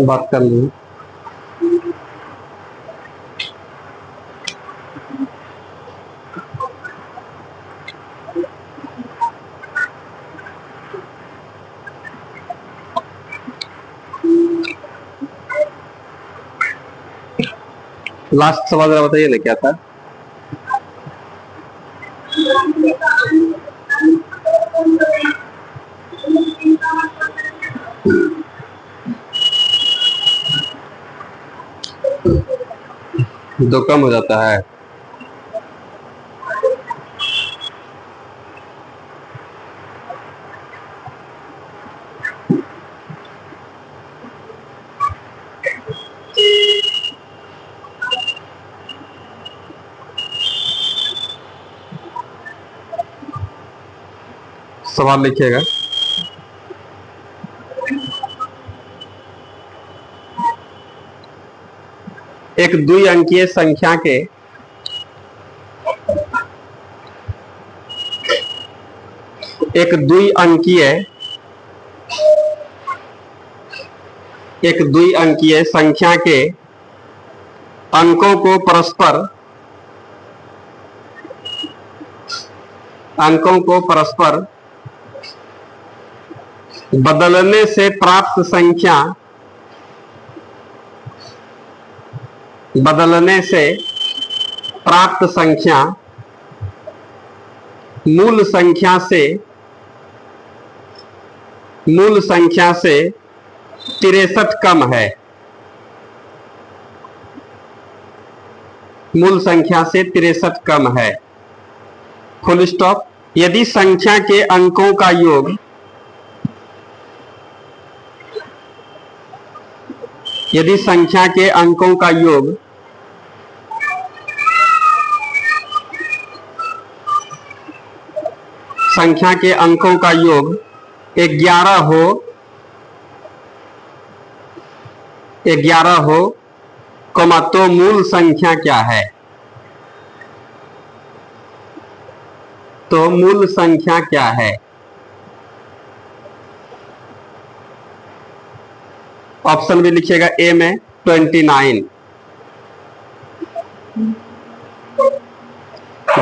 बात कर ली। लास्ट सवाल जरा बताइए ना, क्या था? दो कम हो जाता है। सवाल लिखिएगा। एक द्विअंकीय संख्या के एक द्विअंकीय संख्या के अंकों को परस्पर बदलने से प्राप्त संख्या मूल संख्या से 63 कम है। मूल संख्या से 63 कम है। Full stop. यदि संख्या के अंकों का योग संख्या के अंकों का योग संख्या के अंकों का योग 11 हो, तो मूल संख्या क्या है? तो मूल संख्या क्या है? ऑप्शन भी लिखिएगा। ए में 29,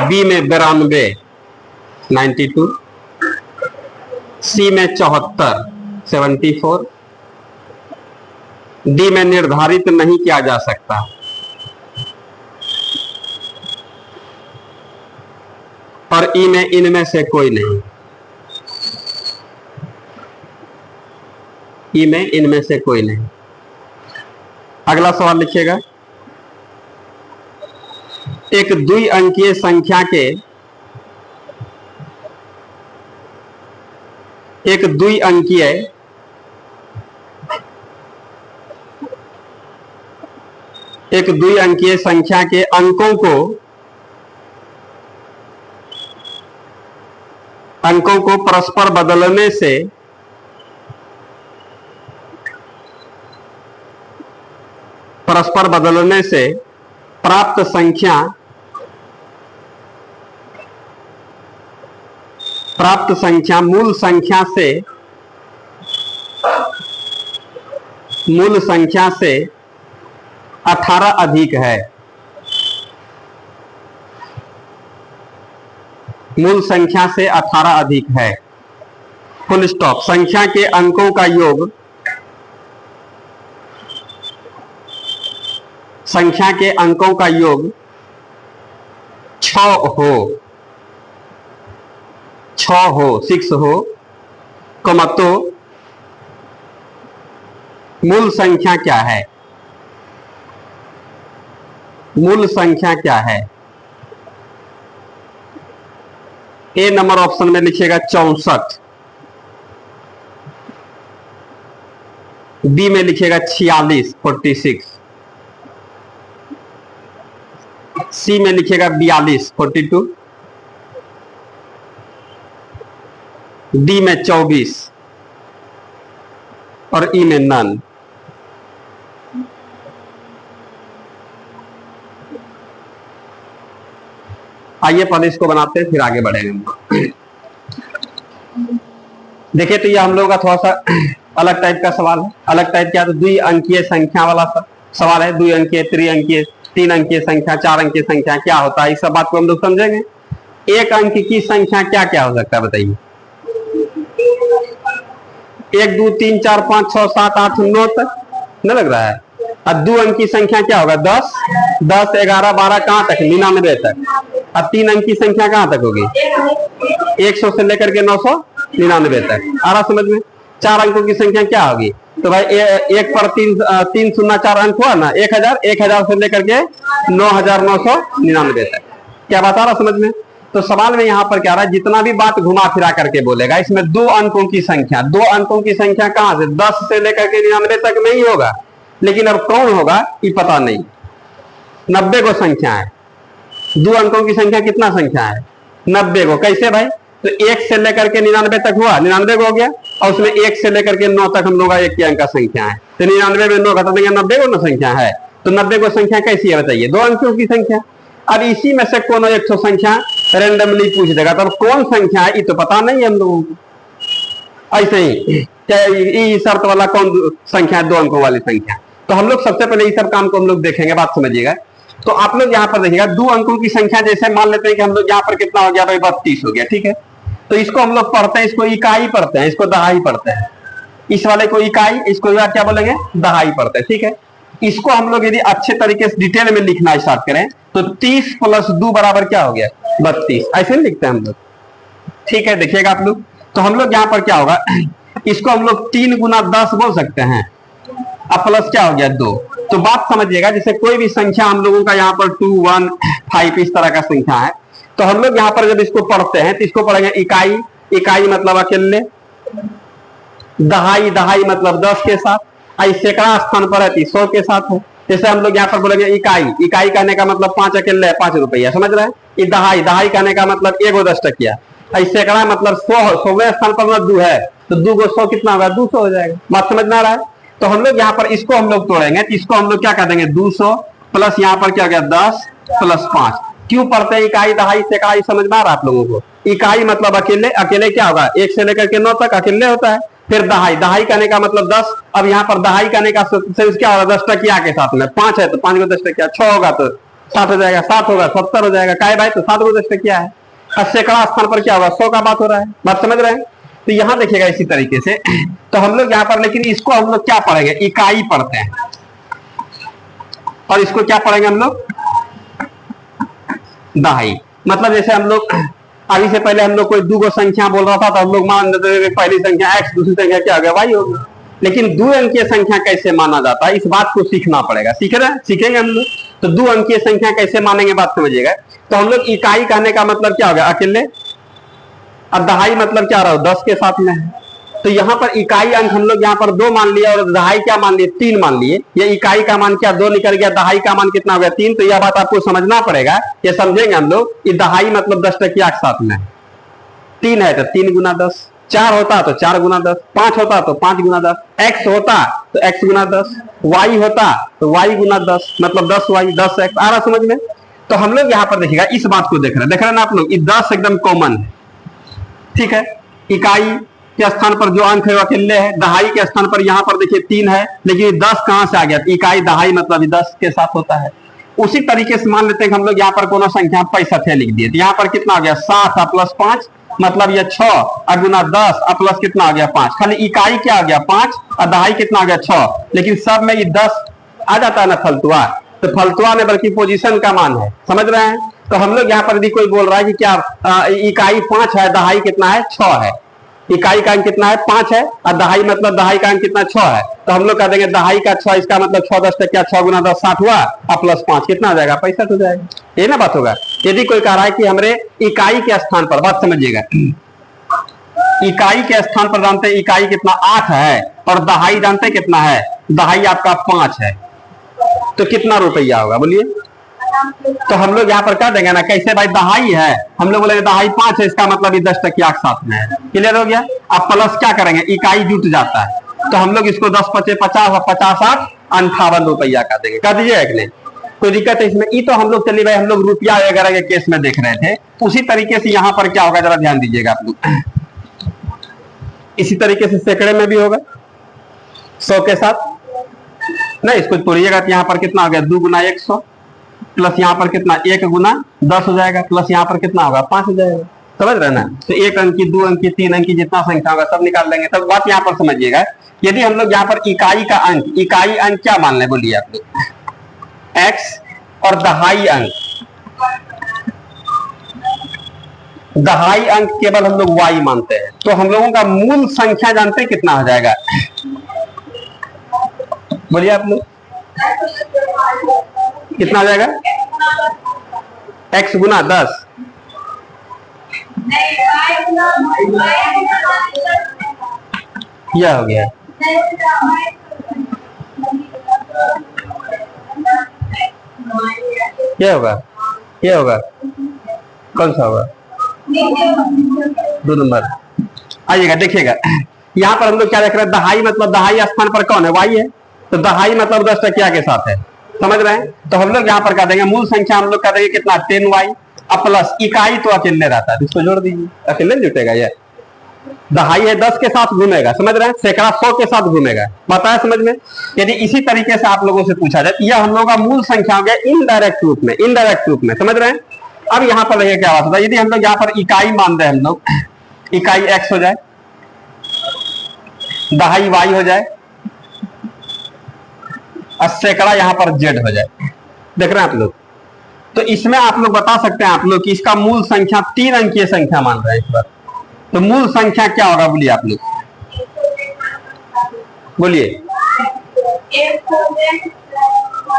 बी में 92 92, सी में 74 74, डी में निर्धारित नहीं किया जा सकता, और ई में इनमें से कोई नहीं। ई में इनमें से कोई नहीं। अगला सवाल लिखिएगा। एक द्विअंकीय संख्या के संख्या के अंकों को परस्पर बदलने से प्राप्त संख्या मूल संख्या से 18 अधिक है। मूल संख्या से 18 अधिक है। Full stop. संख्या के अंकों का योग 6 हो 6 हो, तो मूल संख्या क्या है? मूल संख्या क्या है? ए नंबर ऑप्शन में लिखिएगा 64, बी में लिखिएगा 46 46, सी में लिखिएगा 42 42, डी में 24 और ई में नन। आइए पहले इसको बनाते हैं, फिर आगे बढ़ेंगे। देखिए, तो ये हम लोग का थोड़ा सा अलग टाइप का सवाल है। अलग टाइप क्या, तो द्वि अंकीय संख्या वाला सवाल है। द्वि अंकीय, त्रिअंकीय, 3 अंकीय संख्या, 4 अंकीय संख्या क्या होता है, इस सब बात को हम लोग समझेंगे। एक अंक की संख्या क्या क्या हो सकता है बताइए। 1 2 3 4 5 6 7 8 9 तक न लग रहा है। अब 2 अंक की संख्या क्या होगा, 10 10 11 12 कहां तक, 99 तक। अब 3 अंक की संख्या कहां तक होगी, 100 से लेकर के 999 तक। आ रहा समझ में। 4 अंकों की संख्या क्या होगी, तो भाई 1 पर 3 शून्य 4 अंक हुआ ना, 1000 1000 से लेकर के 9999 तक। क्या बात आ रहा समझ में। तो सवाल में यहाँ पर क्या रहा है, जितना भी बात घुमा फिरा करके बोलेगा, इसमें 2 अंकों की संख्या, 2 अंकों की संख्या कहां से, 10 से लेकर के 99 तक नहीं होगा, लेकिन अब कौन होगा ये पता नहीं। 90 को संख्या है, 2 अंकों की संख्या कितना संख्या है, 90 को। कैसे भाई, तो 1 से लेकर के 99 तक हुआ, 99 को हो गया, और उसमें 1 से लेकर के 9 तक हम लोग एक के अंक का संख्या है, तो 99 में 9 घटा देंगे, 90 को न संख्या है। तो 90 को संख्या कैसी है बताइए, 2 अंकों की संख्या। अब इसी में से कोनो एक तो संख्या रेंडमली पूछ देगा, तो कौन संख्या है ये तो पता नहीं है हम लोगों को। ऐसे ही क्या ये शर्त वाला कौन संख्या है, 2 अंकों वाली संख्या। तो हम लोग सबसे पहले ये सब काम को हम लोग देखेंगे, बात समझिएगा। तो आप लोग यहाँ पर देखिएगा, 2 अंकों की संख्या जैसे मान लेते हैं कि हम लोग यहाँ पर कितना हो गया भाई, 32 हो गया, ठीक है। तो इसको हम लोग पढ़ते हैं, इसको इकाई पढ़ते हैं, इसको दहाई पढ़ते हैं। इस वाले को इकाई, इसको क्या बोलेंगे, दहाई पढ़ते हैं, ठीक है। इसको हम लोग यदि अच्छे तरीके से डिटेल में लिखना स्टार्ट करें तो 30 + 2 बराबर क्या हो गया, 32। ऐसे लिखते हैं हम लोग, ठीक है। देखिएगा आप लोग, तो हम लोग यहाँ पर क्या होगा, इसको हम लोग 3 × 10 बोल सकते हैं, अब प्लस क्या हो गया 2। तो बात समझिएगा, जैसे कोई भी संख्या हम लोगों का यहाँ पर 2 1 5 इस तरह का संख्या है, तो हम लोग यहाँ पर जब इसको पढ़ते हैं तो इसको पढ़ेंगे इकाई, इकाई मतलब अकेले, दहाई, दहाई मतलब 10 के साथ, सैकड़ा स्थान पर है 100 के साथ है। जैसे हम लोग यहाँ पर बोलेंगे इकाई, इकाई कहने का मतलब 5 अकेले है, 5 रुपया, समझ रहे हैं। ये दहाई, दहाई कहने का मतलब 1 10 टकिया, सैकड़ा मतलब 100 स्थान पर 2 है, तो 2 को 100 कितना होगा, 200 हो जाएगा। बात समझ में आ रहा है। तो हम लोग यहाँ पर इसको हम लोग तोड़ेंगे, तो इसको हम लोग क्या कर देंगे, 200 प्लस यहाँ पर क्या हो गया 10 + 5। क्यों पढ़ते हैं इकाई, दहाई, सैकड़ा, समझ में आ रहा है आप लोगों को। इकाई मतलब अकेले, अकेले क्या होगा 1 से लेकर के 9 तक अकेले होता है। फिर दहाई, दहाई करने का मतलब 10। अब यहाँ पर दहाई करने का सेंस क्या होगा, 10 टकिया के साथ में, 5 है तो 5 को 10 टकिया, 6 होगा तो 60 हो जाएगा, 7 होगा 70 हो जाएगा, काय भाई तो 7 को 10 टकिया है। अब सैकड़ा स्थान पर क्या होगा, 100 का बात हो रहा है। बात समझ रहे हैं। तो यहाँ देखिएगा इसी तरीके से। तो हम लोग यहाँ पर, लेकिन इसको हम लोग क्या पढ़ेंगे, इकाई पढ़ते हैं, और इसको क्या पढ़ेंगे हम लोग, दहाई। मतलब जैसे हम लोग अभी से पहले हम लोग कोई 2 संख्या बोल रहा था, तो हम लोग मान लेते थे पहली संख्या x, दूसरी संख्या क्या हो गया, y हो गया। लेकिन 2 अंकीय संख्या कैसे माना जाता है, इस बात को सीखना पड़ेगा। सीख रहे हैं, सीखेंगे हम लोग। तो 2 अंकीय संख्या कैसे मानेंगे, बात समझिएगा। तो हम लोग इकाई कहने का मतलब क्या हो गया, अकेले, और दहाई मतलब क्या रहा, 10 के साथ में है। तो यहाँ पर इकाई अंक हम लोग यहाँ पर 2 मान लिया, और दहाई क्या मान लिए, 3 मान लिए। ये इकाई का मान क्या 2 निकल गया, दहाई का मान कितना हो गया 3। तो यह बात आपको समझना पड़ेगा, ये समझेंगे हम लोग। ये दहाई मतलब 10 टकिया के साथ में, 3 है तो 3 × 10, 4 होता तो 4 × 10, 5 होता तो 5 × 10, x होता तो x × 10, y होता तो y × 10, मतलब 10y 10x। आ रहा समझ में। तो हम लोग यहाँ पर देखिएगा, इस बात को देख रहे हैं ना आप लोग, ये 10 एकदम कॉमन है, ठीक है। इकाई के स्थान पर जो अंक है वो अकेले है, दहाई के स्थान पर यहाँ पर देखिए 3 है, लेकिन 10 कहां से आ गया, इकाई दहाई मतलब 10 के साथ होता है। उसी तरीके से मान लेते हैं कि हम लोग यहाँ पर कोनो संख्या 65 है लिख दिए, तो यहाँ पर कितना आ गया 7 + 5, मतलब ये 6 और गुना 10 और प्लस कितना आ गया 5। खाली इकाई क्या आ गया 5 और दहाई कितना आ गया 6, लेकिन सब में ये 10 आ जाता है ना फलतुआ। तो फलतुआ में बल्कि पोजीशन का मान है, समझ रहे हैं। तो हम लोग यहाँ पर यदि कोई बोल रहा है कि क्या इकाई 5 है, दहाई कितना है 6 है, इकाई का अंक कितना है 5 है, और दहाई मतलब दहाई का अंक कितना 6 है, तो हम लोग कह देंगे दहाई का 6, इसका मतलब 6 10 टकिया, 6 × 10 60 हुआ, और प्लस 5 कितना आ जाएगा 65 हो जाएगा। ये ना बात होगा। यदि कोई कह रहा है कि हमारे इकाई के स्थान पर, बात समझिएगा, इकाई के स्थान पर जानते हैं इकाई कितना 8 है, और दहाई जानते हैं कितना है, दहाई आपका 5 है, तो कितना रुपया होगा बोलिए। तो हम लोग यहाँ पर कह देंगे ना, कैसे भाई दहाई है, हम लोग बोलेंगे दहाई 5 है, इसका मतलब 10 टकिया के साथ में है। क्लियर हो गया। अब प्लस क्या करेंगे, इकाई जुट जाता है, तो हम लोग इसको 10 × 5 = 50 और 50 × 8 = 58 रुपया कर देंगे। कर दीजिएगा कि नहीं, कोई दिक्कत है इसमें। ये तो हम लोग चलिए भाई, हम लोग रुपया वगैरह के केस में देख रहे थे, उसी तरीके से यहाँ पर क्या होगा जरा ध्यान दीजिएगा आप लोग। इसी तरीके से सैकड़े में भी होगा, 100 के साथ नहीं, इसको तोड़िएगा तो यहाँ पर कितना हो गया 2 गुना 100 प्लस यहाँ पर कितना 1 गुना 10 हो जाएगा, प्लस यहाँ पर कितना होगा 5 हो जाएगा। समझ रहे ना? तो 1 अंकी 2 अंकी 3 अंकी जितना संख्या होगा सब निकाल लेंगे। तब बात यहाँ पर समझिएगा, यदि हम लोग यहाँ पर इकाई का अंक, इकाई अंक क्या मान लें बोलिए आप लोग, x और दहाई अंक, दहाई अंक केवल हम लोग y मानते हैं, तो हम लोगों का मूल संख्या जानते हैं कितना हो जाएगा? बोलिए आप लोग कितना हो जाएगा? x गुना 10, यह हो गया। क्या होगा? क्या होगा? कौन सा होगा? 2 नंबर। आइएगा देखिएगा, यहाँ पर हम लोग क्या देख रहे हैं, दहाई मतलब दहाई स्थान पर कौन है? y है, तो दहाई मतलब 10 टकिया के साथ है। समझ रहे हैं? तो हम लोग यहाँ पर क्या देंगे, मूल संख्या हम लोग क्या देंगे कितना 10y, अब प्लस इकाई तो अकेले रहता है, इसको जोड़ दीजिए, अकेले जुटेगा। ये दहाई है 10 के साथ घूमेगा, समझ रहे हैं, सैकड़ा 100 के साथ घूमेगा, बताया समझ में? यदि इसी तरीके से आप लोगों से पूछा जाए, यह हम लोगों का मूल संख्या हो गया इनडायरेक्ट रूप में, इनडायरेक्ट रूप में, समझ रहे हैं? अब यहाँ पर देखिए क्या बात होता है, यदि हम लोग यहाँ पर इकाई मान रहे हैं, हम लोग इकाई x हो जाए, दहाई y हो जाए और सैकड़ा यहाँ पर z हो जाए, देख रहे हैं आप लोग? तो इसमें आप लोग बता सकते हैं आप लोग कि इसका मूल संख्या 3 अंकीय संख्या मान रहे हैं इस बार, तो मूल संख्या क्या होगा बोलिए आप लोग, बोलिए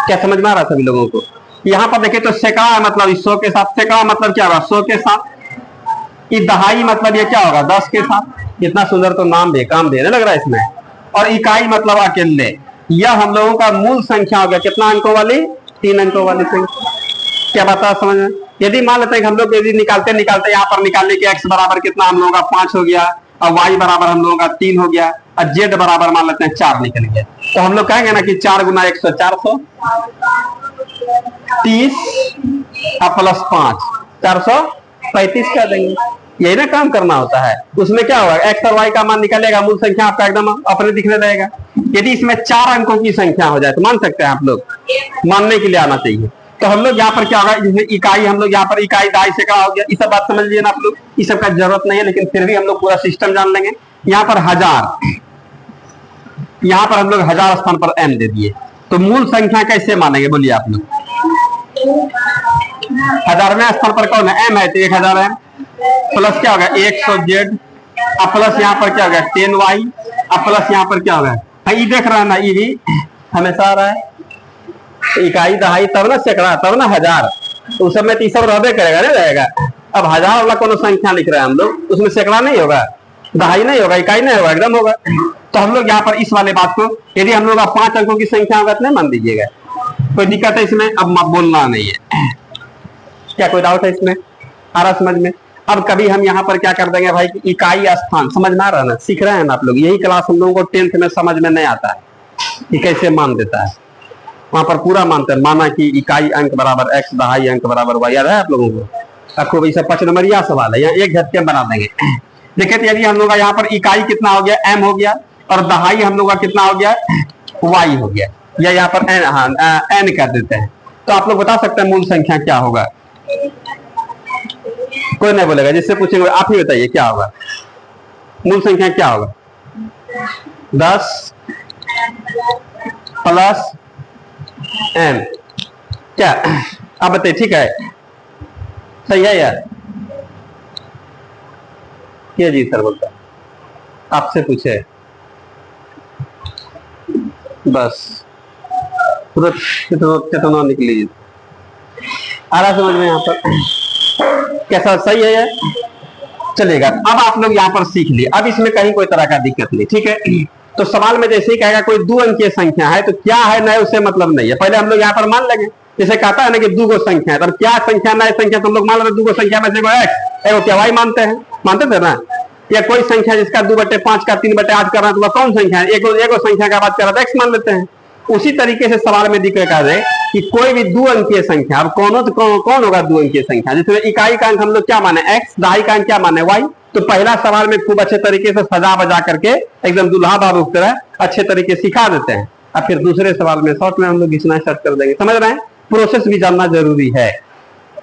क्या समझ में आ रहा है सभी लोगों को? यहाँ पर देखिए तो सैकड़ा मतलब 100 के साथ, सैकड़ा मतलब क्या होगा 100 के साथ, ये दहाई मतलब ये क्या होगा 10 के साथ। इतना सुंदर तो नाम भी काम देने लग रहा है इसमें। और इकाई मतलब अकेले, यह हम लोगों का मूल संख्या हो गया कितना अंकों वाली? 3 अंकों वाली संख्या। क्या बता समझ में? यदि मान लेते हैं हम लोग यदि निकालते निकालते यहाँ पर निकालने के x बराबर कितना हम लोगों का 5 हो गया और y बराबर हम लोगों का 3 हो गया और z बराबर मान लेते हैं 4 निकल गया, तो हम लोग कहेंगे ना कि 4 गुना 100 430 और प्लस 5 435 कर देंगे। यही ना काम करना होता है। उसमें क्या होगा x और y का मान निकलेगा, मूल संख्या आपका एकदम अपने दिखने लगेगा। यदि इसमें 4 अंकों की संख्या हो जाए तो मान सकते हैं आप लोग, मानने के लिए आना चाहिए। तो हम लोग यहाँ पर क्या होगा, जिसमें इकाई हम लोग यहाँ पर इकाई दहाई सैकड़ा हो गया, ये सब बात समझ लीजिए ना आप लोग, इस सब का जरूरत नहीं है, लेकिन फिर भी हम लोग पूरा सिस्टम जान लेंगे। यहाँ पर 1000, यहाँ पर हम लोग 1000 स्थान पर m दे दिए, तो मूल संख्या कैसे मानेंगे बोलिए आप लोग? 1000वें स्थान पर कौन है? m है, तो 1000m प्लस क्या होगा 100z और प्लस यहाँ पर क्या होगा 10y और प्लस यहाँ पर क्या होगा, ये देख रहा है ना, ये भी हमेशा आ रहा है, इकाई दहाई तब ना सैकड़ा तब ना 1000, तो उस समय तो सब रहबे करेगा ना रहेगा। अब 1000 वाला कोनो संख्या लिख रहे हैं हम लोग, उसमें सैकड़ा नहीं होगा, दहाई नहीं होगा, इकाई नहीं होगा, एकदम होगा। तो हम लोग यहाँ पर इस वाले बात को, यदि हम लोग 5 अंकों की संख्या होगा तो नहीं मान दीजिएगा, कोई दिक्कत है इसमें? अब बोलना नहीं है, क्या कोई डाउट है इसमें? आ रहा समझ में? अब कभी हम यहाँ पर क्या कर देंगे भाई, इकाई स्थान समझ में आ रहा है ना, सीख रहे हैं ना आप लोग? यही क्लास हम लोगों को 10th में समझ में नहीं आता है कि कैसे मान देता है, वहां पर पूरा मानते हैं, माना कि इकाई अंक बराबर x, दहाई अंक बराबर y, याद है आप लोगों को? आपको भाई सब 5 नंबरिया सवाल है, यहाँ एक झटके बना देंगे। देखिए तो यदि हम लोग यहाँ पर इकाई कितना हो गया m हो गया और दहाई हम लोग का कितना हो गया y हो गया, या यहाँ पर n कर देते हैं, तो आप लोग बता सकते हैं मूल संख्या क्या होगा? कोई नहीं बोलेगा, जिससे पूछेंगे आप ही बताइए क्या होगा मूल संख्या, क्या होगा? 10 प्लस m, क्या आप बताइए? ठीक है, सही है यार? क्या जी सर बोलता है, आपसे पूछे बस तुरंत कितना निकली आ रहा समझ में? यहाँ पर कैसा सही है यार? चलेगा। अब आप लोग यहाँ पर सीख लिए, अब इसमें कहीं कोई तरह का दिक्कत नहीं, ठीक है? तो सवाल में जैसे ही कहेगा कोई 2 अंकीय संख्या है, तो क्या है नए उससे मतलब नहीं है, पहले हम लोग यहाँ पर मान लेंगे। जैसे कहता है ना कि 2 गो संख्या है, तो क्या संख्या नए संख्या, तो हम लोग मान रहे 2 गो संख्या में से x, एगो क्या y मानते हैं, मानते थे ना? या कोई संख्या जिसका 2/5 का 3/8 कर रहा है, तो कौन संख्या है? एगो संख्या का बात कर रहा था, x मान लेते हैं। उसी तरीके से सवाल में दिख रहा है कि कोई भी 2 अंकीय संख्या, अब कौन होगा 2 अंकीय संख्या, जिसमें इकाई का अंक हम लोग क्या माने x, दहाई का अंक क्या माने y, तो पहला सवाल में खूब अच्छे तरीके से सजा बजा करके एकदम दुल्हा बाबू की तरह अच्छे तरीके सिखा देते हैं, और फिर दूसरे सवाल में शॉर्ट में हम लोग घिसना स्टार्ट कर देंगे। समझ रहे हैं? प्रोसेस भी जानना जरूरी है,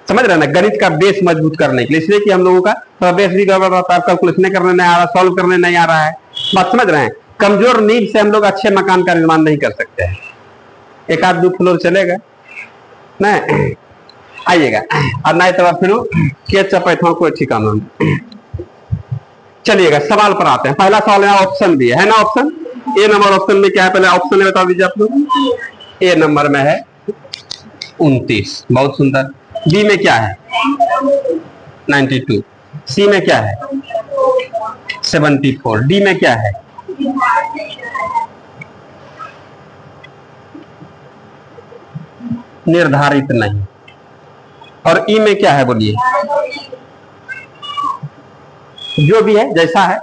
समझ रहे हैं ना, गणित का बेस मजबूत करने के लिए। इसलिए कि हम लोगों का थोड़ा बेस भी गड़बड़ रहता है, कैलकुलेशन करने नहीं आ रहा, सॉल्व करने नहीं आ रहा है, बात समझ रहे हैं। कमजोर नींव से हम लोग अच्छे मकान का निर्माण नहीं कर सकते हैं। एक आध 2 फ्लोर चलेगा ना, आइएगा, और नहीं तो फिर के चपैथों कोई ठिकाना नहीं। चलिएगा सवाल पर आते हैं। पहला सवाल है, ऑप्शन भी है ना, ऑप्शन ए नंबर ऑप्शन में क्या है, पहले ऑप्शन में बता दीजिए आप लोग। ए नंबर में है 29, बहुत सुंदर। बी में क्या है 92, सी में क्या है 74, डी में क्या है निर्धारित नहीं, और ई में क्या है बोलिए, जो भी है जैसा है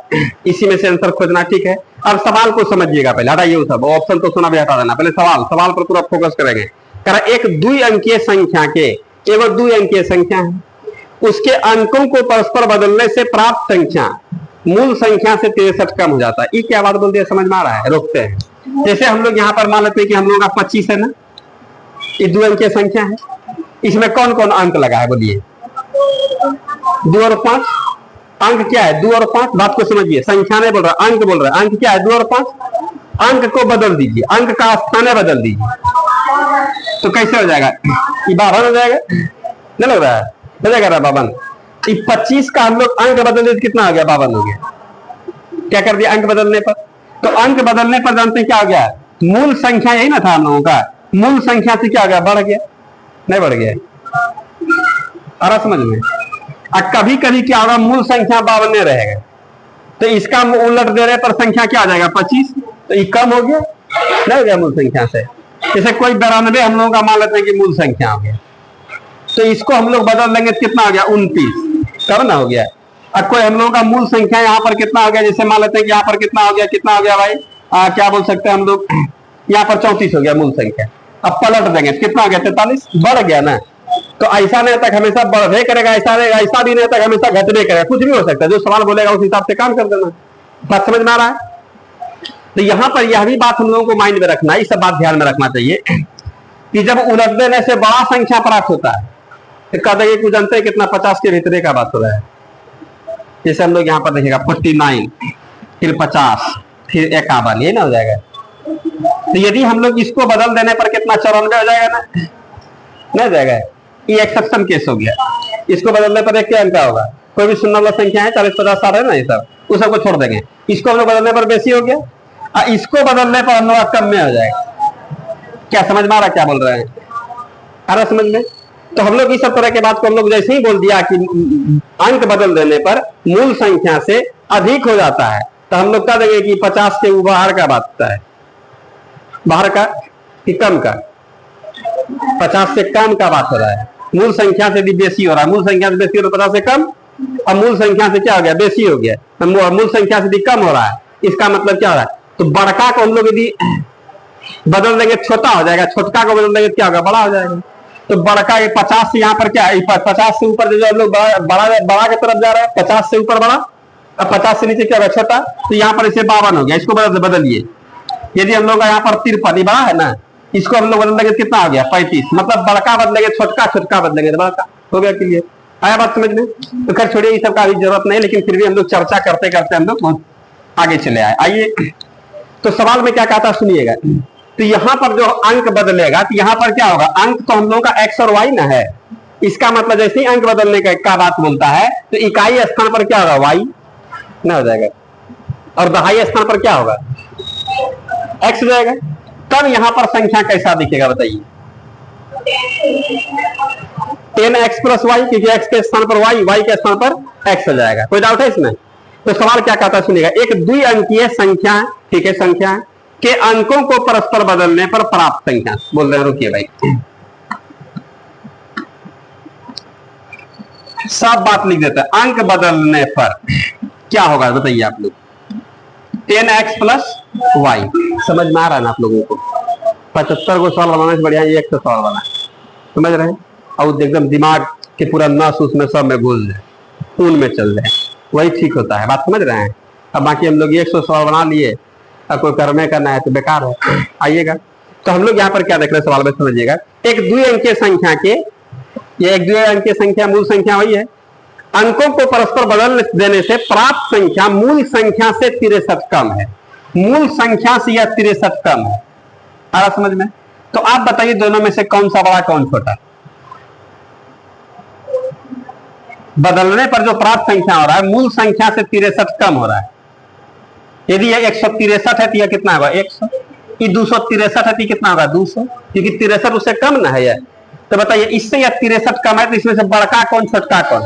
इसी में से आंसर खोजना। ठीक है, अब सवाल को समझिएगा पहले, हटाइए वो सब ऑप्शन तो सुना भी हटा देना, पहले सवाल पर पूरा फोकस करेंगे। करा एक द्वि अंकीय संख्या के, एवं द्वि अंकीय संख्या है, उसके अंकों को परस्पर बदलने से प्राप्त संख्या मूल संख्या से 63 कम हो जाता है। ये क्या बात बोल दिया, समझ में आ रहा है? रोकते हैं। जैसे हम लोग यहाँ पर मान लेते हैं कि हम लोग का 25 है ना, ये 2 अंकीय संख्या है, इसमें कौन कौन अंक लगा है बोलिए, 2 और 5। अंक क्या है 2 और 5, बात को समझिए, संख्या नहीं बोल रहा, अंक बोल रहा है। अंक क्या है 2 और 5, अंक को बदल दीजिए, अंक का स्थान बदल दीजिए, तो कैसे हो जाएगा, ये 52 हो जाएगा, नहीं लग रहा है, हो जाएगा 52। 25 का हम लोग अंक बदल दिए कितना हो गया, 52 हो गया। क्या कर दिया अंक बदलने पर, तो अंक बदलने पर जानते हैं क्या हो गया, मूल संख्या यही ना था हम लोगों का, मूल संख्या से क्या हो गया, बढ़ गया, नहीं बढ़ गया, आ रहा समझ में। कभी कभी क्या होगा, मूल संख्या 52 रहेगा, तो इसका उलट दे रहे पर संख्या क्या आ जाएगा 25, तो ये कम हो गया, नहीं हो गया मूल संख्या से। जैसे कोई 92 हम लोगों का मान लेते हैं कि मूल संख्या हो गया, तो इसको हम लोग बदल लेंगे तो कितना हो गया 29, कब ना हो गया। अब कोई हम लोगों का मूल संख्या यहाँ पर कितना हो गया, जैसे मान लेते हैं कि यहाँ पर कितना हो गया, कितना हो गया भाई, क्या बोल सकते हैं हम लोग, यहाँ पर 34 हो गया मूल संख्या। अब पलट देंगे कितना हो गया 43, बढ़ गया ना। तो ऐसा नहीं तक हमेशा बढ़े करेगा, ऐसा भी नहीं तक हमेशा घटने करेगा, कुछ भी हो सकता है, जो सवाल बोलेगा उस हिसाब से काम कर देना। बात समझ में आ रहा है? तो यहाँ पर यह भी बात हम लोगों को माइंड में रखना है, इस सब बात ध्यान में रखना चाहिए कि जब उलट देने से बड़ा संख्या प्राप्त होता है तो कह देंगे कुछ जानते हैं कितना 50 के भीतरे का बात हो रहा है। जैसे हम लोग यहाँ पर देखिएगा 49, फिर 50, फिर 51, ये ना हो जाएगा। तो यदि हम लोग इसको बदल देने पर कितना 94 हो जाएगा ना, नहीं हो जाएगा, ये एक्सेप्शन केस हो गया। इसको बदलने पर एक क्या अंक होगा, कोई भी सुनने वाला संख्या है 40, 50, 60 है ना, ये सब उस सबको छोड़ देंगे। इसको हम लोग बदलने पर बेसी हो गया, और इसको बदलने पर हम लोग कम में हो जाएगा। क्या समझ में आ रहा क्या बोल रहे हैं, आ रहा समझ में? तो हम लोग इस सब तरह के बात को हम लोग जैसे ही बोल दिया कि अंक बदल देने पर मूल संख्या से अधिक हो जाता है, तो हम लोग कह देंगे कि 50 के बाहर का बात होता है, बाहर का कि कम का, 50 से कम का बात हो रहा है, मूल संख्या से भी बेसी हो रहा है, मूल संख्या से बेसी हो रहा है 50 से कम, और मूल संख्या से क्या हो गया बेसी हो गया, मूल संख्या से भी कम हो रहा है। इसका मतलब क्या हो रहा है, तो बड़का को हम लोग यदि बदल देंगे छोटा हो जाएगा, छोटका को बदल देंगे क्या होगा, बड़ा हो जाएगा। तो बड़का 50 से यहाँ पर क्या है, 50 से ऊपर जो हम लोग बड़ा की तरफ जा रहे हैं, 50 से ऊपर बड़ा, अब 50 से नीचे क्या होगा छोटा, तो यहाँ पर इसे 52 हो गया, इसको बदलिए। यदि हम लोग यहाँ पर 53 बड़ा है ना, इसको हम लोग बदलेंगे कितना हो गया 35, मतलब बड़का बदलेंगे छोटका, छोटका बदलेंगे तो बड़का हो गया। क्लियर आया बात समझ में? तो खैर छोड़िए, ये सब का भी जरूरत नहीं, लेकिन फिर भी हम लोग चर्चा करते करते हम लोग बहुत आगे चले आए। आइए, तो सवाल में क्या कहता सुनिएगा। तो यहाँ पर जो अंक बदलेगा, तो यहाँ पर क्या होगा, अंक तो हम लोगों का x और y ना है, इसका मतलब जैसे ही अंक बदलने का बात बोलता है तो इकाई स्थान पर क्या होगा y ना हो जाएगा, और दहाई स्थान पर क्या होगा x हो जाएगा। तब यहाँ पर संख्या कैसा दिखेगा बताइए, 10x प्लस वाई, क्योंकि x के स्थान पर y के स्थान पर x हो जाएगा। कोई डाउट है इसमें? तो सवाल क्या कहता है सुनिएगा। एक द्विअंकीय संख्या, ठीक है, संख्या के अंकों को परस्पर बदलने पर प्राप्त संख्या, बोल रहे हैं, रुकिए भाई, सब बात लिख देते हैं। अंक बदलने पर क्या होगा बताइए आप लोग, 10x प्लस वाई, समझ में आ रहा है ना आप लोगों को? 75 को सवाल बनाने से बढ़िया ये एक सवाल बना, समझ रहे हैं, और एकदम दिमाग के पूरा नस उसमें सब में घुस जाए, खून में चल जाए। वही ठीक होता है। बात समझ रहे हैं? अब बाकी हम लोग ये 100 सवाल बना लिए, अब कोई कर्म करना है तो बेकार है। आइएगा, तो हम लोग यहाँ पर क्या देख रहे हैं सवाल में समझिएगा। एक द्विअंकीय संख्या के, ये एक द्विअंकीय संख्या मूल संख्या वही है, अंकों को परस्पर बदल देने से प्राप्त संख्या मूल संख्या से 63 कम है। मूल संख्या से यह 63 कम है। आ रहा समझ में? तो आप बताइए दोनों में से कौन सा बड़ा कौन छोटा? बदलने पर जो प्राप्त संख्या हो रहा है मूल संख्या से 63 कम हो रहा है। यदि यह 163 है तो यह कितना होगा? 100। ये 263 है तो कितना होगा? 200, क्योंकि 63 उससे कम ना है यह। तो बताइए इससे यह 63 कम है, तो इसमें से बड़का कौन छोटका कौन?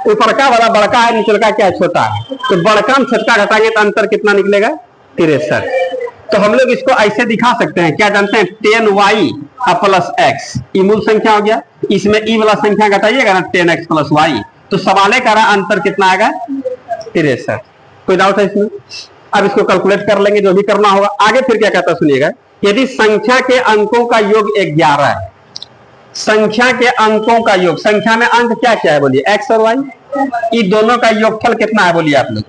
ऊपरका वाला बड़का है, निचलका क्या है? छोटा है। तो बड़का में छोटका घटाएंगे तो अंतर कितना निकलेगा? 63। तो हम लोग इसको ऐसे दिखा सकते हैं, क्या जानते हैं? 10y प्लस x, ये मूल संख्या हो गया। इसमें ई वाला संख्या घटाइएगा ना 10x प्लस y, तो सवाले का अंतर कितना आएगा? 63। कोई डाउट है इसमें? अब इसको कैलकुलेट कर लेंगे, जो भी करना होगा। आगे फिर क्या कहता है सुनिएगा। यदि संख्या के अंकों का योग 11 है, संख्या के अंकों का योग, संख्या में अंक क्या क्या है बोलिए? x और y, ये दोनों का योगफल कितना है बोलिए आप लोग?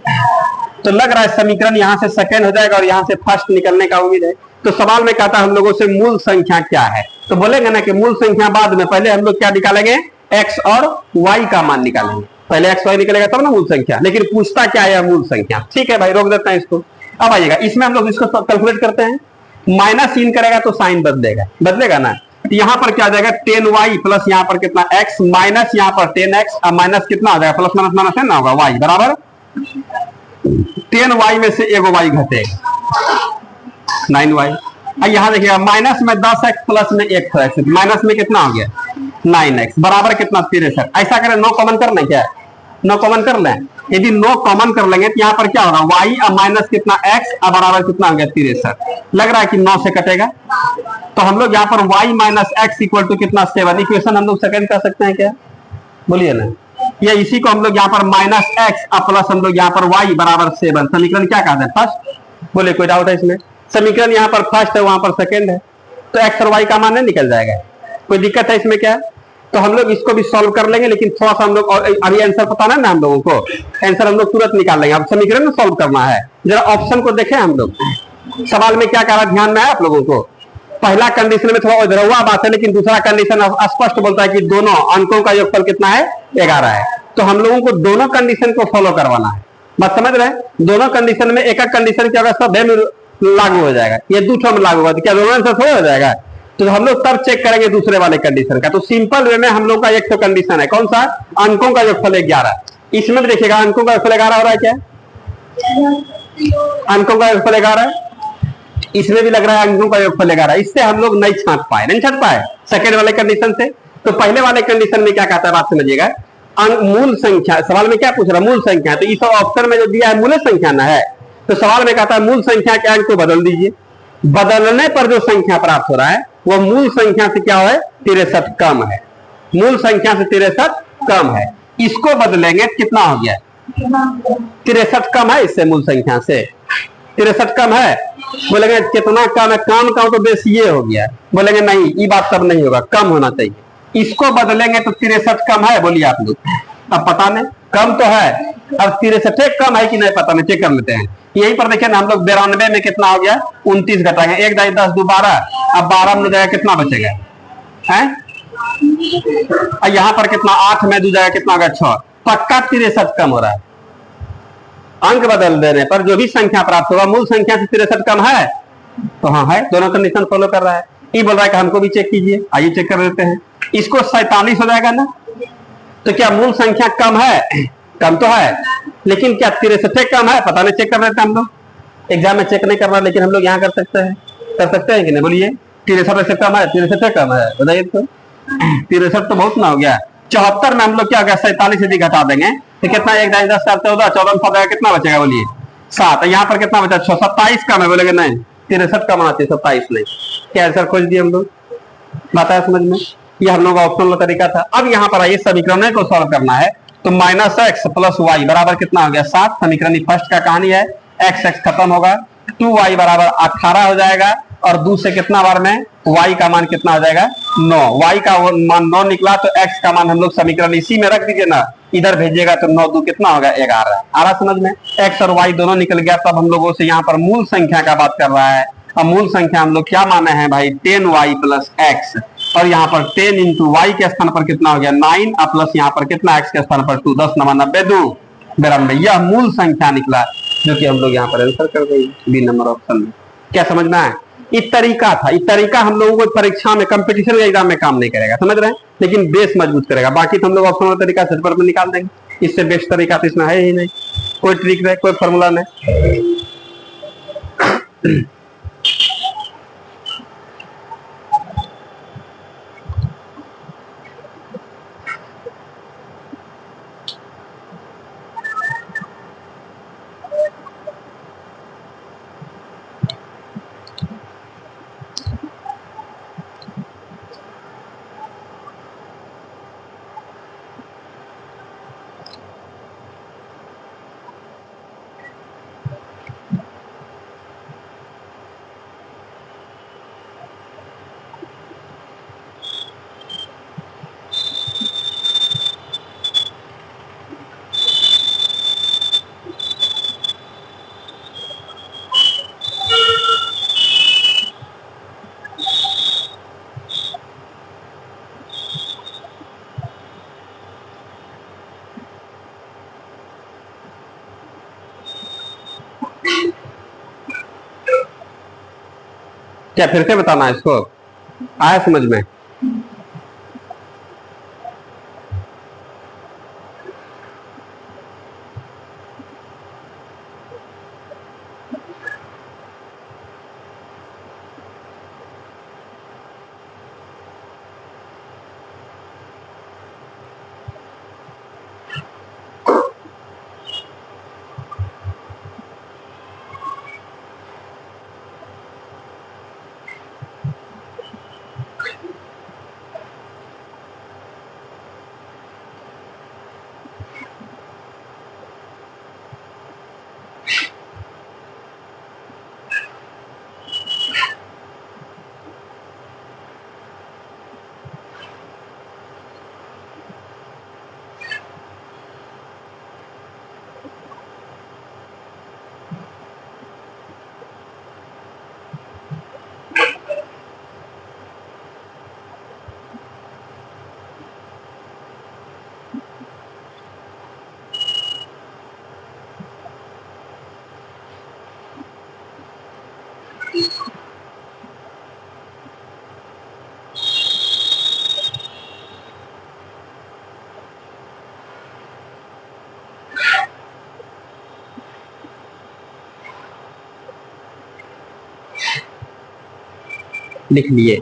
तो लग रहा है समीकरण यहाँ से सेकंड हो जाएगा और यहाँ से फर्स्ट निकलने का उम्मीद है। तो सवाल में कहता है हम लोगों से मूल संख्या क्या है, तो बोलेंगे ना कि मूल संख्या बाद में, पहले हम लोग क्या निकालेंगे? x और y का मान निकालेंगे। पहले x y निकलेगा तब ना मूल संख्या, लेकिन पूछता क्या है? मूल संख्या। ठीक है भाई, रोक देते हैं इसको। अब आइएगा, इसमें हम लोग इसको कैलकुलेट करते हैं। माइनस इन करेगा तो साइन बदलेगा, बदलेगा ना। यहाँ पर क्या आ जाएगा? 10y प्लस यहाँ पर कितना x माइनस यहाँ पर 10x, अब माइनस कितना आ जाएगा? प्लस माइनस माइनस है ना, होगा y बराबर 10y में से एगो y घटेगा 9y। यहाँ देखिएगा माइनस में 10x प्लस में 1x, माइनस में कितना हो गया? 9x बराबर कितना? 63। ऐसा करें, नो कॉमन कर लें क्या? नो कॉमन कर लें। यदि नो कॉमन कर लेंगे तो यहाँ पर क्या होगा? y अब माइनस कितना x अब बराबर कितना हो गया? 63। लग रहा है कि 9 से कटेगा, तो हम लोग यहाँ पर y minus x equal to कितना? 7। इक्वेशन हम लोग सेकंड कर सकते हैं क्या? बोलिए ना। या इसी को हम लोग यहाँ पर माइनस एक्स प्लस हम लोग यहाँ पर y बराबर 7, समीकरण क्या कहते हैं? फर्स्ट। बोले कोई डाउट है इसमें? समीकरण यहाँ पर फर्स्ट है, वहां पर सेकंड है, तो x और y का मान नहीं निकल जाएगा। कोई दिक्कत है इसमें क्या? तो हम लोग इसको भी सॉल्व कर लेंगे, लेकिन थोड़ा सा हम लोग और अभी आंसर पता ना हम लोगों को, आंसर हम लोग तुरंत निकाल लेंगे। अब समीकरण में सॉल्व करना है, जरा ऑप्शन को देखें हम लोग। सवाल में क्या कह रहा है ध्यान में है आप लोगों को? पहला कंडीशन में थोड़ा उधरवा बात है, लेकिन दूसरा कंडीशन स्पष्ट बोलता है कि दोनों अंकों का योगफल कितना है? 11 है। तो हम लोगों को दोनों कंडीशन को फॉलो करवाना है। बात समझ रहे हैं? दोनों कंडीशन में एक कंडीशन क्या होगा? सब लागू हो जाएगा। ये दूसरा में लागू होगा तो क्या दोनों आंसर थोड़ा हो जाएगा? तो हम लोग तब चेक करेंगे दूसरे वाले कंडीशन का। तो सिंपल वे में हम लोग का एक तो कंडीशन है, कौन सा? अंकों का योगफल 11। इसमें भी देखिएगा अंकों का योगफल 11 हो रहा है क्या? अंकों का योगफल 11 है। इसमें भी लग रहा है अंकों का योगफल 11। इससे हम लोग नहीं छांट पाए सेकंड वाले कंडीशन से। तो पहले वाले कंडीशन में क्या कहता है बात समझिएगा। मूल संख्या, सवाल में क्या पूछ रहा है? मूल संख्या। तो इस ऑप्शन में जो दिया है मूल संख्या ना है, तो सवाल में कहता है मूल संख्या के अंक को बदल दीजिए। बदलने पर जो संख्या प्राप्त हो रहा है वो मूल संख्या से क्या है? 63 कम है। मूल संख्या से 63 कम है। इसको बदलेंगे कितना हो गया? 63 कम है इससे, मूल संख्या से 63 कम है। बोलेंगे कितना कम है? कम का तो बेस ये हो गया। बोलेंगे नहीं, ये बात तब नहीं होगा, कम होना चाहिए। इसको बदलेंगे तो 63 कम है, बोलिए आप लोग। अब पता नहीं, कम तो है, अब 63 कम है कि नहीं पता नहीं, चेक कर लेते हैं। यहीं पर देखिए ना हम लोग 92 में कितना हो गया? 29 घटाएंगे, 1 10 10 2 12, अब 12 में जाएगा कितना बचेगा? है यहाँ पर कितना? 8 में 2 जाएगा कितना होगा? 6। पक्का 63 कम हो रहा है। अंक बदल देने पर जो भी संख्या प्राप्त होगा मूल संख्या से 63 कम है, तो हाँ है, दोनों कंडीशन फॉलो कर रहा है। ये बोल रहा है कि हमको भी चेक कीजिए, आइए चेक कर लेते हैं। इसको 47 हो जाएगा ना। तो क्या मूल संख्या कम है? कम तो है, लेकिन क्या 63 कम है? पता नहीं, चेक कर लेते हैं हम लोग। एग्जाम में चेक नहीं करना, लेकिन हम लोग यहाँ कर सकते हैं कि नहीं? बोलिए 63 से कम है? 63 कम है, बताइए तो। 63 तो बहुत ना हो गया। 74 में हम लोग क्या हो गया? 47 यदि घटा देंगे तो कितना? 1 10 10 14 14 14 कितना बचेगा? बोलिए 7। यहाँ पर कितना बचा? 27 कम है। बोलेंगे नहीं, 63 कम आना चाहिए, 27 नहीं। क्या आंसर खोज दिए हम लोग? बताया समझ में? ये हम लोग का ऑप्शन वाला तरीका था। अब यहाँ पर आइए, समीकरण को सॉल्व करना है। तो माइनस एक्स प्लस वाई बराबर कितना हो गया? 7। समीकरण फर्स्ट का कहानी है, एक्स एक्स खत्म होगा, 2y बराबर 18 हो जाएगा। और 2 से कितना बार में y का मान कितना हो जाएगा? 9। y का मान 9 निकला, तो x का मान हम लोग समीकरण इसी में रख दीजिए ना, इधर भेजिएगा तो 9 2 कितना होगा 11। आ रहा समझ में? एक्स और वाई दोनों निकल गया। तब हम लोगों से यहाँ पर मूल संख्या का बात कर रहा है। अब मूल संख्या हम लोग क्या माने हैं भाई 10y प्लस एक्स, और यहाँ पर 10 इंटू वाई के स्थान पर कितना हो गया 9 और प्लस यहाँ पर कितना एक्स के स्थान पर 2, 10 9 90 2 92। यह मूल संख्या निकला जो कि हम लोग यहाँ पर आंसर कर देंगे बी नंबर ऑप्शन में। क्या समझना है? इस तरीका था। इस तरीका हम लोगों को परीक्षा में कंपटीशन एग्जाम में काम नहीं करेगा, समझ रहे हैं, लेकिन बेस मजबूत करेगा। बाकी तो हम लोग ऑप्शन वाला तरीका झटपट में निकाल देंगे। इससे बेस्ट तरीका तो इसमें है ही नहीं, कोई ट्रिक नहीं, कोई फॉर्मूला नहीं। क्या फिर से बताना है इसको? आया समझ में? लिख लिए।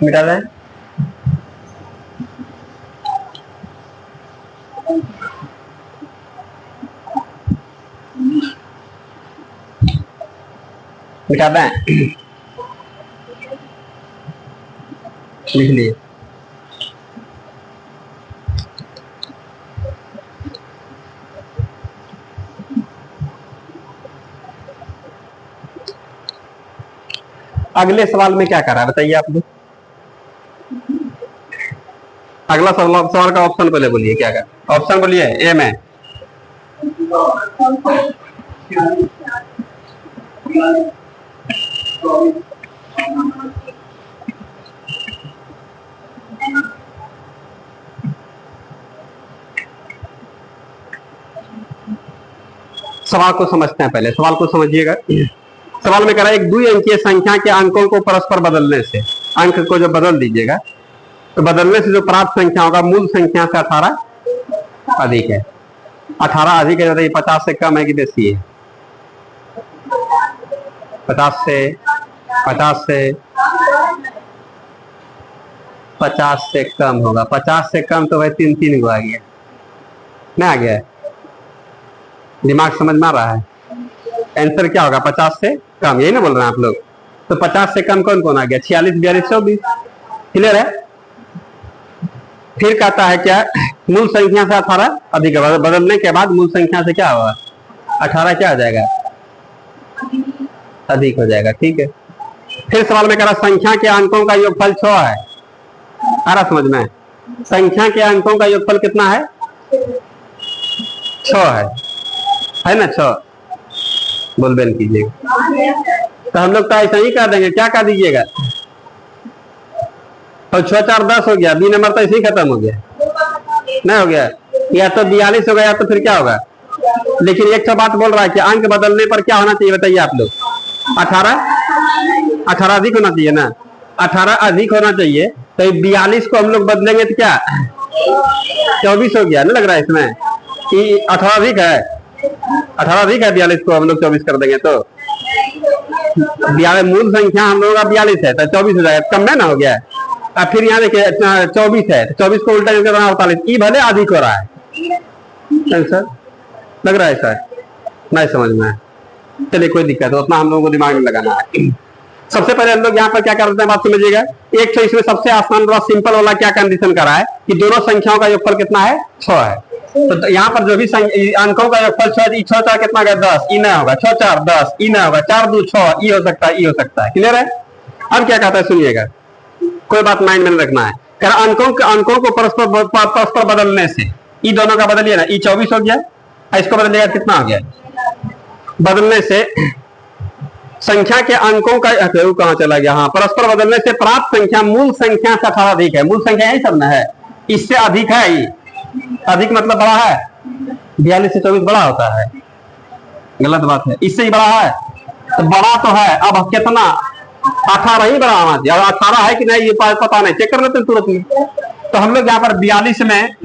मिटा दें। मिटा दें। लिख लिए। अगले सवाल में क्या कर रहा है बताइए आप लोग? अगला सवाल का ऑप्शन पहले बोलिए, क्या कर ऑप्शन बोलिए। ए में सवाल को समझते हैं, पहले सवाल को समझिएगा। सवाल में कह रहा है एक द्वि अंकीय संख्या के अंकों को परस्पर बदलने से, अंक को जो बदल दीजिएगा तो बदलने से जो प्राप्त संख्या होगा मूल संख्या से 18 अधिक है। 18 अधिक है, 50 से कम है कि बेसी है? 50 से 50 से कम होगा। 50 से कम तो भाई 3 को आ गया, नहीं आ गया? दिमाग समझ में आ रहा है? आंसर क्या होगा 50 से कम, यही ना बोल रहे हैं आप लोग? तो 50 से कम कौन कौन आ गया? 46 42 24। क्लियर है? फिर कहता है क्या मूल संख्या से 18 अधिक है। बदलने के बाद मूल संख्या से क्या होगा 18 क्या आ जाएगा अधिक हो जाएगा। ठीक है, फिर सवाल में कह रहा संख्या के अंकों का योगफल 6 है। आ रहा समझ में? संख्या के अंकों का योगफल कितना है? 6 है ना? 6 बोलबेन कीजिएगा। तो हम लोग तो ऐसा ही कर देंगे, क्या कर दीजिएगा? तो 6 4 10 हो गया, बी नंबर तो ऐसे ही खत्म हो गया, नहीं हो गया? या तो 42 होगा या तो फिर क्या होगा? लेकिन एक तो बात बोल रहा है कि अंक बदलने पर क्या होना चाहिए बताइए आप लोग? 18 अधिक होना चाहिए ना? 18 अधिक होना चाहिए। तो 42 को हम लोग बदलेंगे तो क्या 24 हो गया ना? लग रहा है इसमें कि 18 अधिक है, 18 अधिक है 42 को हम लोग 24 कर देंगे तो मूल संख्या हम लोगों का 42 है तो 24 हो जाएगा, कम में ना हो गया। अब फिर यहाँ देखिए 24 है, 24 को उल्टा करके 48, ये भले अधिक हो रहा है सर, लग रहा है सर, नहीं समझ में? चलिए कोई दिक्कत है, उतना हम लोगों को दिमाग में लगाना है। सबसे पहले हम लोग यहाँ पर क्या करते हैं बात समझिएगा। एक तो इसमें सबसे आसान बड़ा सिंपल वाला क्या कंडीशन करा है कि दोनों संख्याओं का योगफल कितना है? 6 है। तो यहाँ पर जो भी अंकों का योगफल 6, 6 4 कितना गया? 10, ई ना होगा। 6 4 10, ई ना होगा। 4 2 6, ई हो सकता है, ई हो सकता है। क्लियर है? अब क्या कहता है सुनिएगा, कोई बात माइंड में रखना है। अंकों को परस्पर बदलने से, ई दोनों का बदलिए ना, ई 24 हो गया, इसको बदलिएगा कितना हो गया? बदलने से संख्या के अंकों का कहां चला गया? हाँ, परस्पर बदलने से प्राप्त संख्या मूल संख्या से 18 अधिक है। मूल संख्या यही सब ना है, इससे अधिक है। ये अधिक मतलब बड़ा है। 42 से 24 बड़ा होता है? गलत बात है, इससे ही बड़ा है। तो बड़ा तो है, अब कितना? 18 ही बड़ा होना चाहिए। 18 है कि नहीं ये पता नहीं, चेक कर लेते हैं तुरंत में। तो हम लोग यहाँ पर 42 में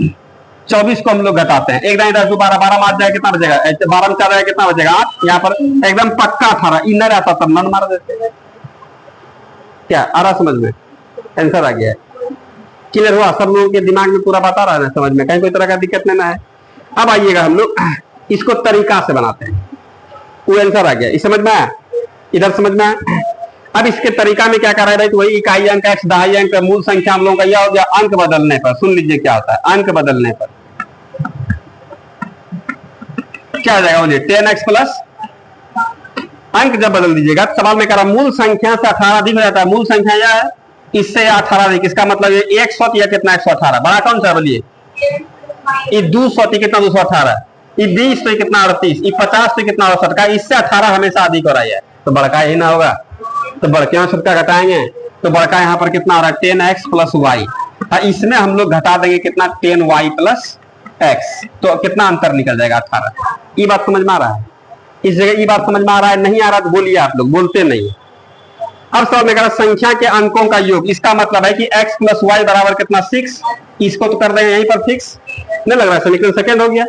24 को हम लोग घटाते हैं। 1 9 10 12 12 मार जाएगा, कितना बचेगा? 12 में 4 कितना बचेगा? 8। यहाँ पर एकदम पक्का 18, इन रहता तब नन मार देते। क्या आ रहा समझ में? आंसर आ गया, क्लियर हुआ? सब लोगों के दिमाग में पूरा बात आ रहा है ना समझ में? कहीं कोई तरह का दिक्कत नहीं ना है? अब आइएगा हम लोग इसको तरीका से बनाते हैं। वो आंसर आ गया, इस समझ में आया? इधर समझ में आया? अब इसके तरीका में क्या कर रहा है? तो वही इकाई अंक x दहाई अंक मूल संख्या हम लोगों का यह हो गया। अंक बदलने पर सुन लीजिए क्या होता है। अंक बदलने पर क्या हो जाएगा? बोलिए 10x प्लस अंक जब बदल दीजिएगा, सवाल में कह रहा मूल संख्या से 18 अधिक हो जाता है। मूल संख्या यह है, इससे 18 अधिक, इसका मतलब ये 100 या कितना? 118। बड़ा कौन सा? बोलिए ये 200 कितना? 218। ये 20 तो कितना? 38। ये 50 तो कितना? 68 का। इससे 18 हमेशा अधिक हो रहा है, तो बड़का ही ना होगा। तो बड़के में सबका घटाएंगे तो बड़का यहाँ पर कितना आ रहा है? 10x plus Y. इसमें हम लोग घटा देंगे कितना? 10y प्लस x, तो कितना अंतर निकल जाएगा? 18। ये बात समझ में आ रहा है? इस जगह ये बात समझ में आ रहा है? नहीं आ रहा तो बोलिए, आप लोग बोलते नहीं। अब सवाल में कह रहा संख्या के अंकों का योग, इसका मतलब है कि x प्लस वाई बराबर कितना? 6। इसको तो कर देंगे यहीं पर फिक्स, नहीं लग रहा है? समीकरण सेकेंड हो गया।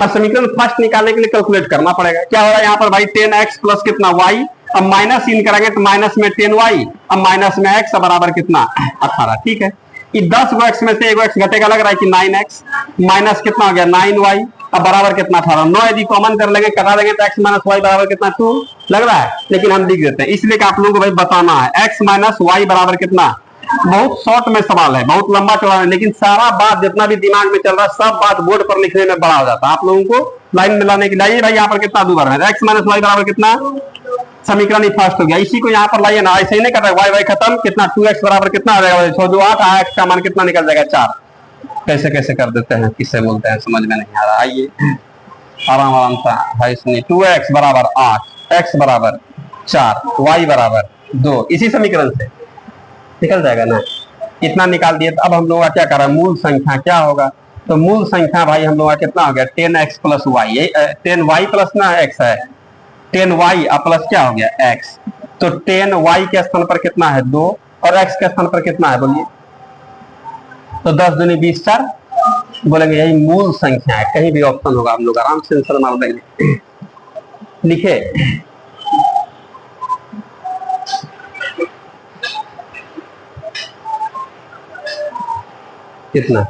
अब समीकरण फर्स्ट निकालने के लिए कैलकुलेट करना पड़ेगा। क्या हो रहा है यहाँ पर भाई? 10x प्लस कितना? y। अब माइनस इन करेंगे तो माइनस में 10y, अब माइनस में x बराबर कितना? 18। ठीक है, ये 10 गो x में से 1 x घटेगा, लग रहा है कि 9x माइनस कितना हो गया? 9y, अब बराबर कितना? 18। 9 यदि कॉमन कर लेंगे, कटा देंगे तो x माइनस वाई बराबर कितना? 2 लग रहा है, लेकिन हम लिख देते हैं इसलिए कि आप लोगों को भाई बताना है x माइनस वाई बराबर कितना। बहुत शॉर्ट में सवाल है, बहुत लंबा चौड़ा है, लेकिन सारा बात जितना भी दिमाग में चल रहा है सब बात बोर्ड पर लिखने में बड़ा हो जाता है। आप लोगों को लाइन में लाने के लिए भाई यहाँ पर कितना दूर है? x माइनस वाई बराबर कितना? समीकरण ही फर्स्ट हो गया। इसी को यहाँ पर लाइए ना, ऐसे ही नहीं करता। वाई वाई खत्म, कितना? 2x बराबर कितना आ जाएगा? 6 2 8, x का मान कितना निकल जाएगा? 4। कैसे कैसे कर देते हैं, किससे बोलते हैं, समझ में नहीं आ रहा। आइए आराम आराम सा भाई सुनिए। 2x बराबर 8, x बराबर 4, y बराबर 2, इसी समीकरण से निकल जाएगा ना। इतना निकाल दिए। तो अब हम लोग का क्या कर रहा है? मूल संख्या क्या होगा? तो मूल संख्या भाई हम लोग का कितना हो गया? 10x plus y. 10y plus ना x है, 10y प्लस क्या हो गया? x। तो 10y के स्थान पर कितना है? 2, और x के स्थान पर कितना है? बोलिए। तो 10 दूनी 20 4 बोलेंगे यही मूल संख्या है। कहीं भी ऑप्शन होगा हम लोग आराम से आंसर मार देंगे। लिखे कितना?